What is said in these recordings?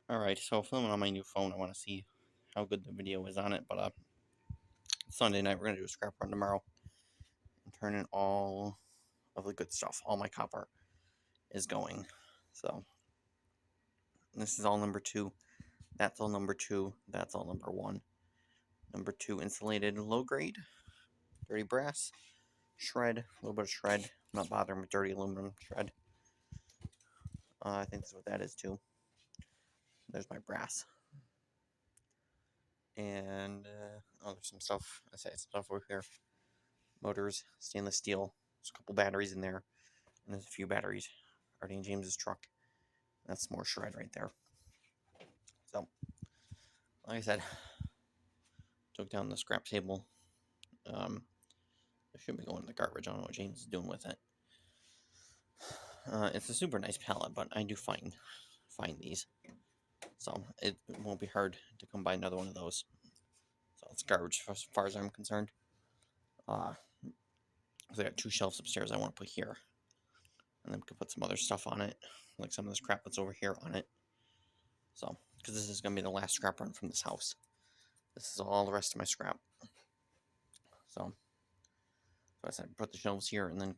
Alright, so filming on my new phone, I want to see how good the video is on it, but Sunday night we're going to do a scrap run tomorrow and turn in all of the good stuff. All my copper is going. So, this is all number 2, that's all number 2, that's all number 1. Number 2, insulated low grade, dirty brass, shred, a little bit of shred. I'm not bothering with dirty aluminum shred. I think that's what that is too. There's my brass. And, there's some stuff, I say stuff over here. Motors, stainless steel. There's a couple batteries in there. And there's a few batteries already in James's truck. That's more shred right there. So, like I said, took down the scrap table. It should be going in the garbage. I don't know what James is doing with it. It's a super nice pallet, but I do find these. So, it won't be hard to come by another one of those. So, it's garbage as far as I'm concerned. So I got 2 shelves upstairs I want to put here. And then we can put some other stuff on it. Like some of this crap that's over here on it. So, because this is going to be the last scrap run from this house. This is all the rest of my scrap. So I said put the shelves here and then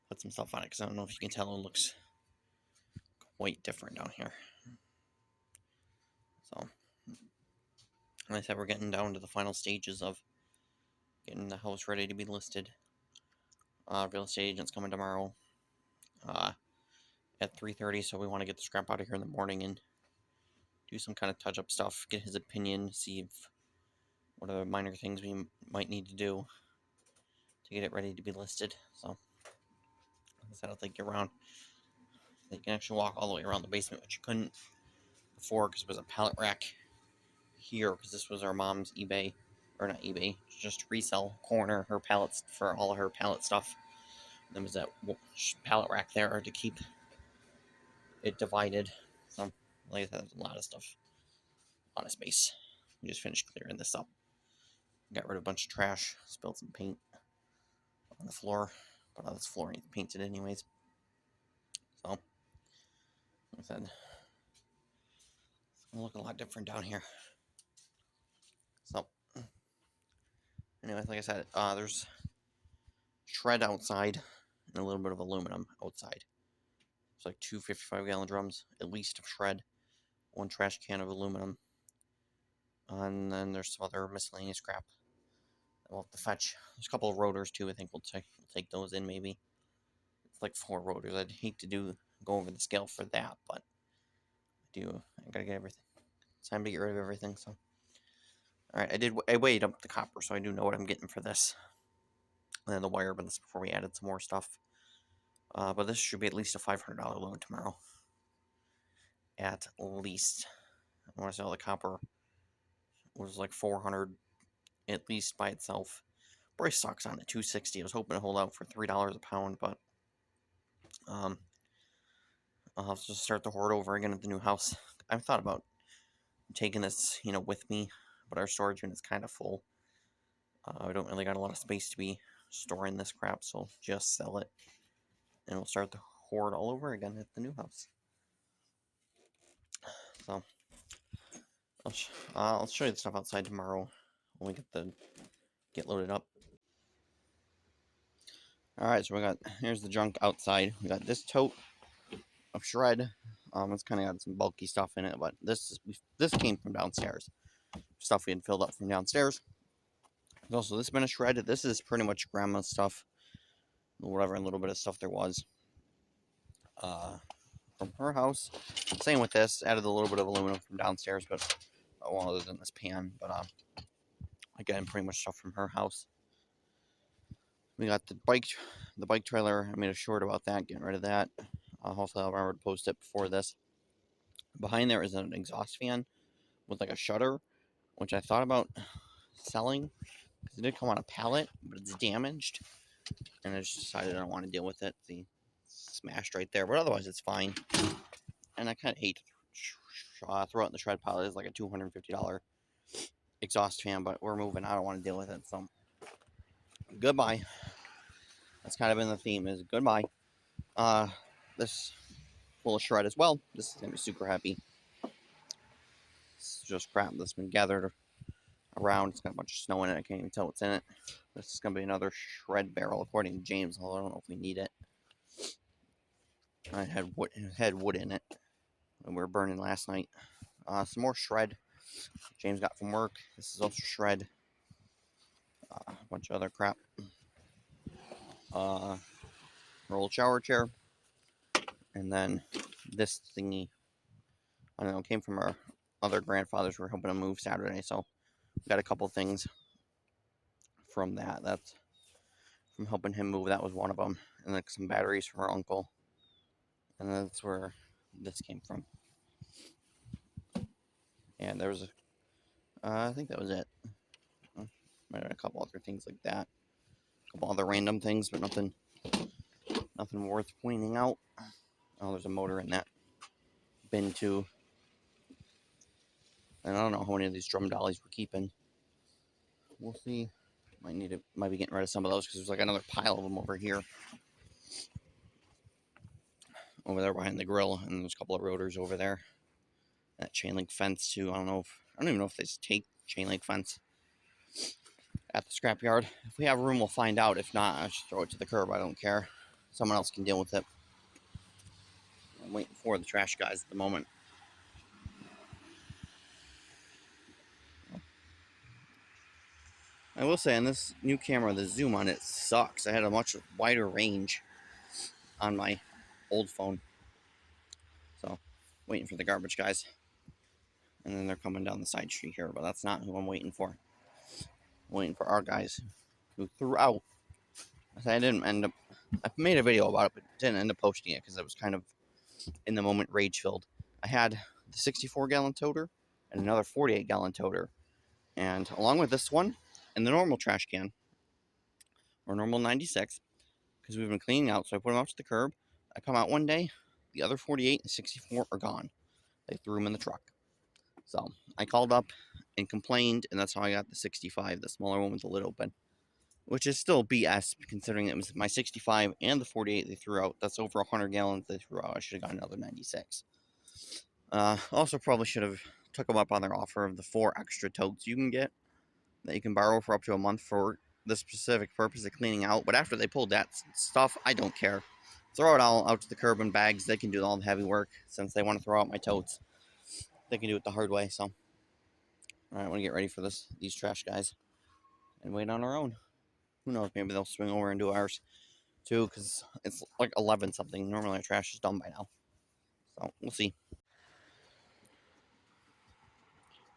put some stuff on it. Because I don't know if you can tell, it looks quite different down here. So, like I said, we're getting down to the final stages of getting the house ready to be listed. Real estate agent's coming tomorrow at 3:30, so we want to get the scrap out of here in the morning and do some kind of touch-up stuff, get his opinion, see if what are the minor things we might need to do to get it ready to be listed. So, like I said, I'll take you around. You can actually walk all the way around the basement, which you couldn't before because it was a pallet rack here, because this was our mom's eBay, or not eBay, just resell corner, her pallets for all of her pallet stuff. There was that pallet rack there to keep it divided. So, like I said, there's a lot of stuff, a lot of space. We just finished clearing this up. Got rid of a bunch of trash, spilled some paint on the floor, but all this floor ain't painted anyways. So, like I said, it's gonna look a lot different down here. So, anyways, like I said, there's shred outside and a little bit of aluminum outside. It's like 2 55-gallon drums, at least, of shred, 1 trash can of aluminum, and then there's some other miscellaneous scrap that we'll have to fetch. There's a couple of rotors too. I think we'll take those in maybe. It's like 4 rotors. I'd hate to go over the scale for that, but I gotta get everything. It's time to get rid of everything. So, all right, I weighed up the copper, so I do know what I'm getting for this. And then the wire, but this before we added some more stuff. But this should be at least a $500 load tomorrow. At least. I want to say all the copper was like 400 at least by itself. Price stocks on at 260. I was hoping to hold out for $3 a pound, but I'll have to start the hoard over again at the new house. I've thought about taking this, with me, but our storage unit's kind of full. We don't really got a lot of space to be storing this crap, so just sell it, and we'll start the hoard all over again at the new house. So I'll show you the stuff outside tomorrow when we get loaded up. Alright, so here's the junk outside. We got this tote of shred. It's kind of got some bulky stuff in it, but this came from downstairs. Stuff we had filled up from downstairs. There's also this been a shred. This is pretty much grandma's stuff, whatever, and a little bit of stuff there was from her house. Same with this. Added a little bit of aluminum from downstairs, but other than this pan. But again, pretty much stuff from her house. We got the bike trailer. I made a short about that, getting rid of that. Hopefully I'll remember to post it before this. Behind there is an exhaust fan with like a shutter, which I thought about selling because it did come on a pallet, but it's damaged, and I just decided I don't want to deal with it. See, smashed right there, but otherwise it's fine. And I kind of hate to throw it in the shred pile. It's like a $250 exhaust fan, but we're moving. I don't want to deal with it, so goodbye. That's kind of been the theme, is goodbye. This full of shred as well. This is going to be super heavy. It's just crap that's been gathered around. It's got a bunch of snow in it. I can't even tell what's in it. This is going to be another shred barrel, according to James, although I don't know if we need it. I had wood in it, and we were burning last night. Some more shred James got from work. This is also shred. A bunch of other crap. Roll shower chair. And then this thingy, I don't know, came from our other grandfathers. We're helping them move Saturday, so we got a couple things from that. That's from helping him move. That was one of them. And then some batteries from our uncle. And that's where this came from. And there was I think that was it. Might have a couple other things like that. A couple other random things, but nothing worth pointing out. Oh, there's a motor in that bin too. And I don't know how many of these drum dollies we're keeping. We'll see. Might be getting rid of some of those because there's like another pile of them over here. Over there behind the grill, and there's a couple of rotors over there. That chain link fence too. I don't even know if they take chain link fence at the scrapyard. If we have room, we'll find out. If not, I just throw it to the curb. I don't care. Someone else can deal with it. I'm waiting for the trash guys at the moment. I will say on this new camera, the zoom on it sucks. I had a much wider range on my old phone. So, waiting for the garbage guys. And then they're coming down the side street here, but that's not who I'm waiting for. I'm waiting for our guys who threw out. I didn't end up. I made a video about it, but didn't end up posting it because it was kind of in the moment rage filled. I had the 64-gallon toter and another 48-gallon toter, and along with this one and the normal trash can or normal 96, because we've been cleaning out. So I put them out to the curb. I come out one day, the other 48 and 64 are gone. They threw them in the truck. So I called up and complained, and that's how I got the 65, the smaller one with the lid open, which is still BS considering it was my 65 and the 48 they threw out. That's over 100 gallons they threw out. I should have got another 96. Also probably should have took them up on their offer of the 4 extra totes you can get that you can borrow for up to a month for the specific purpose of cleaning out. But after they pulled that stuff, I don't care. Throw it all out to the curb in bags. They can do all the heavy work since they want to throw out my totes. They can do it the hard way. So, all right, I want to get ready for these trash guys and wait on our own. Who knows? Maybe they'll swing over and do ours too, because it's like 11 something. Normally our trash is done by now. So we'll see.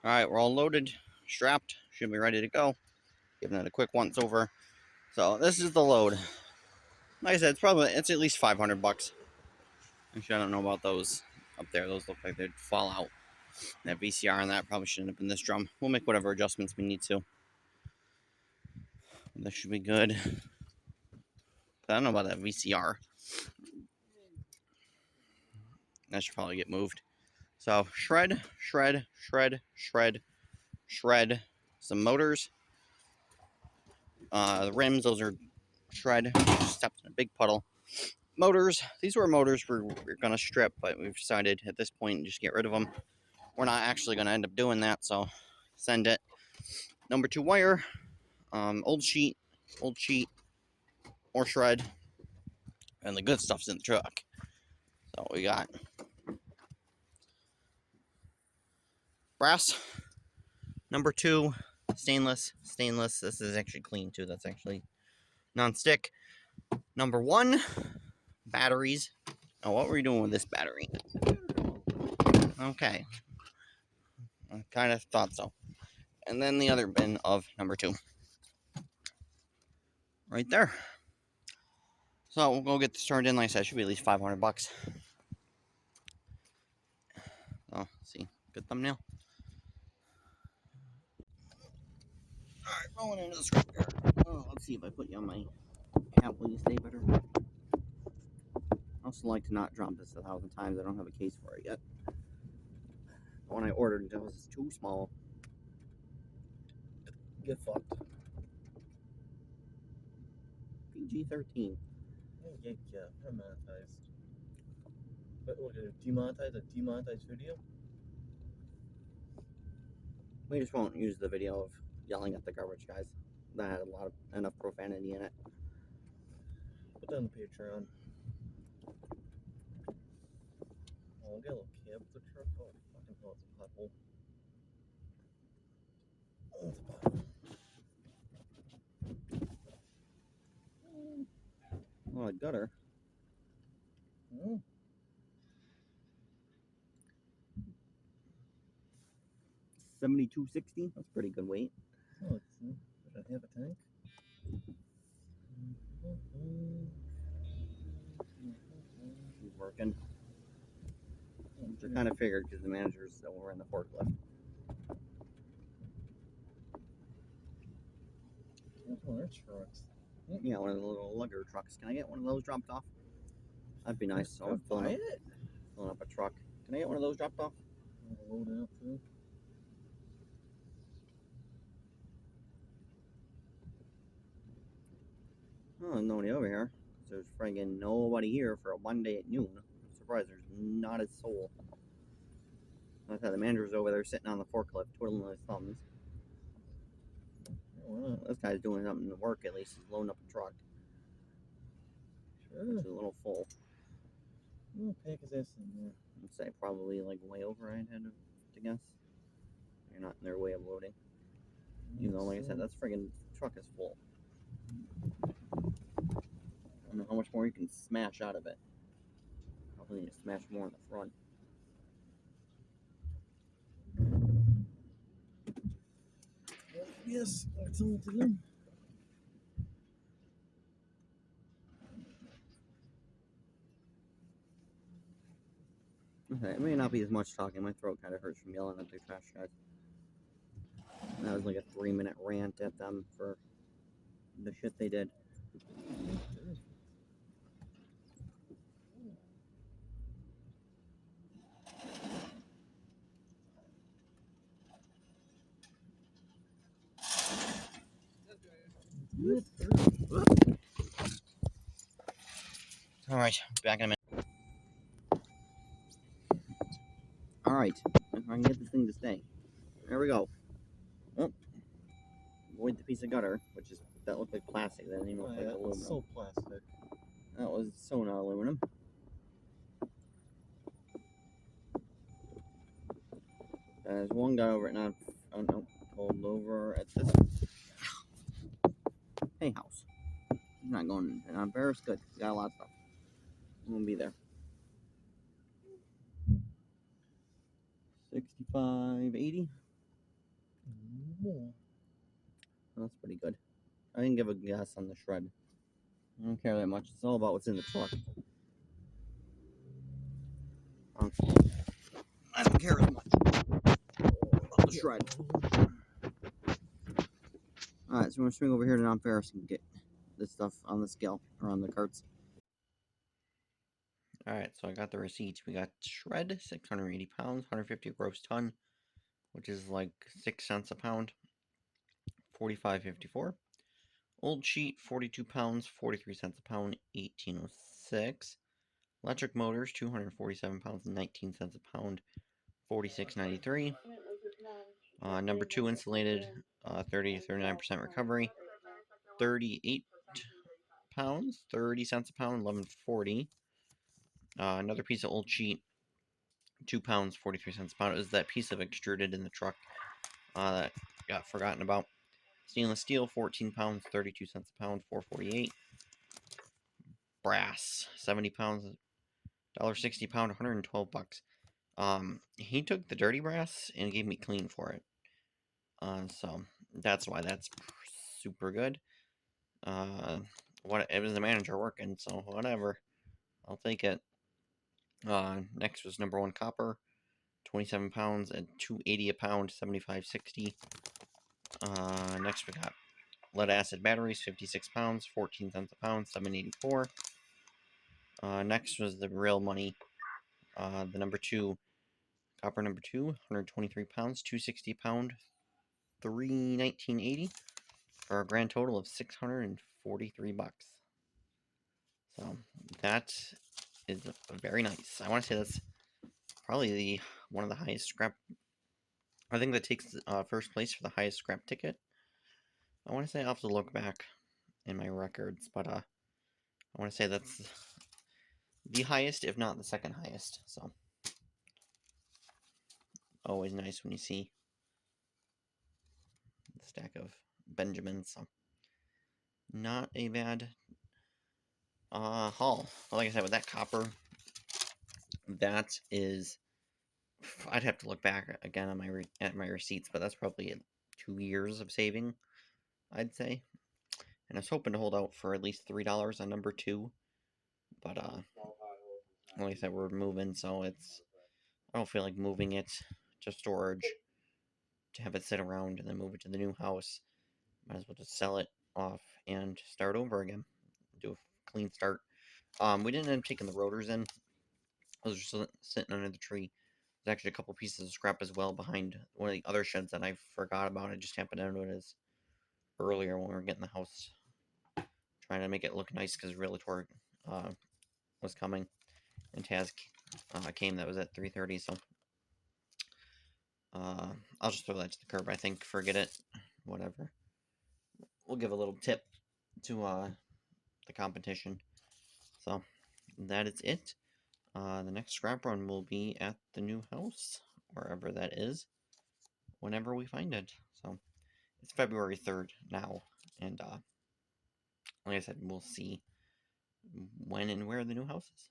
All right, we're all loaded, strapped, should be ready to go. Giving it a quick once over. So this is the load. Like I said, it's at least $500. Actually, I don't know about those up there. Those look like they'd fall out. That VCR on that probably shouldn't have been this drum. We'll make whatever adjustments we need to. This should be good. I don't know about that VCR. That should probably get moved. So shred, shred, shred, shred, shred. Some motors. The rims, those are shred. Stepped in a big puddle. Motors. These were motors we're going to strip, but we've decided at this point just get rid of them. We're not actually going to end up doing that, so send it. Number 2 wire. Old sheet, or shred. And the good stuff's in the truck. So we got brass. Number 2, stainless. This is actually clean too. That's actually non-stick. Number 1, batteries. Oh, what were we doing with this battery? Okay. I kind of thought so. And then the other bin of number 2. Right there. So we'll go get this turned in. Like I said, it should be at least $500. Oh, see, good thumbnail. All right, rolling into the scrapyard. Oh, let's see if I put you on my hat. Will you stay better? I also like to not drop this 1,000 times. I don't have a case for it yet. The one I ordered was too small. Get fucked. PG-13. Yeah, hermetized. What did it demonetize? A demonetized video? We just won't use the video of yelling at the garbage guys. That had enough profanity in it. Put that on the Patreon. Oh, I'll get a little cab with the truck. Oh, fucking hell, it's a pothole. Oh, it's a pothole. Oh, a gutter. Oh. 7260. That's pretty good weight. Oh, it's half a tank. He's working. Which I kind of figured because the manager's over in the forklift. Oh, there's trucks. Yeah, one of the little lugger trucks. Can I get one of those dropped off? That'd be nice. So I'm filling up a truck. Can I get one of those dropped off? I'll load out too. Oh, there's nobody over here. There's friggin' nobody here for a Monday at noon. I'm surprised there's not a soul. I thought the manager's over there sitting on the forklift, twiddling his thumbs. Well, this guy's doing something to work at least. He's loading up a truck. Sure. It's a little full. We'll pack his ass in there. I'd say probably like way over, I'd had to guess. You're not in their way of loading. Even though, like I said, that friggin' truck is full. I don't know how much more you can smash out of it. Probably need to smash more in the front. Yes, that's all to do. Okay, it may not be as much talking. My throat kind of hurts from yelling at the trash guys. That was like a 3-minute rant at them for the shit they did. Alright, back in a minute. Alright, if I can get this thing to stay. There we go. Oh. Avoid the piece of gutter, that looked like plastic. That didn't even look like aluminum. So plastic. That was so not aluminum. There's one guy over at pulled over at this hay house. He's not going on Paris. Good. He got a lot of stuff. I'm gonna be there. 65.80. That's pretty good. I didn't give a guess on the shred. I don't care that much. It's all about what's in the truck. I don't care as much about the shred. Alright, so we're gonna swing over here to non-ferrous and get this stuff on the scale, or on the carts. Alright, so I got the receipts. We got shred, 680 pounds, 150 gross ton, which is like 6 cents a pound, 45.54. Old sheet, 42 pounds, 43 cents a pound, 18.06. Electric motors, 247 pounds, 19 cents a pound, 46.93. Number 2 insulated, 30 to 39% recovery, 38 pounds, 30 cents a pound, 11.40. Another piece of old sheet, 2 pounds, 43 cents a pound. It was that piece of extruded in the truck that got forgotten about. Stainless steel, 14 pounds, 32 cents a pound, 4.48. Brass, 70 pounds, $1.60 a pound, 112 bucks. He took the dirty brass and gave me clean for it. So that's why that's super good. It was the manager working, so whatever. I'll take it. Next was number 1 copper, 27 pounds at $2.80 a pound, 75.60. Next we got lead acid batteries, 56 pounds, 14 cents a pound, 7.84. Next was the real money. The number 2 copper number 2, 123 pounds, 260 a pound, 319.80, for a grand total of 643 bucks. So that is very nice. I want to say that's probably one of the highest scrap. I think that takes first place for the highest scrap ticket. I want to say I'll have to look back in my records, but I want to say that's the highest, if not the second highest. So always nice when you see the stack of Benjamins. So not a bad haul. Well, like I said, with that copper, that is. I'd have to look back again on at my receipts, but that's probably 2 years of saving, I'd say. And I was hoping to hold out for at least $3 on number 2, but like I said, we're moving, so I don't feel like moving it to storage to have it sit around and then move it to the new house. Might as well just sell it off and start over again. Do a clean start. We didn't end up taking the rotors in. Those are still sitting under the tree. There's actually a couple pieces of scrap as well behind one of the other sheds that I forgot about. I just happened to notice earlier when we were getting the house, trying to make it look nice because Realtor was coming, and Taz came. That was at 3:30, so I'll just throw that to the curb. I think forget it, whatever. We'll give a little tip to the competition. So that is it. The next scrap run will be at the new house, wherever that is, whenever we find it. So it's February 3rd now, and like I said, we'll see when and where the new house is.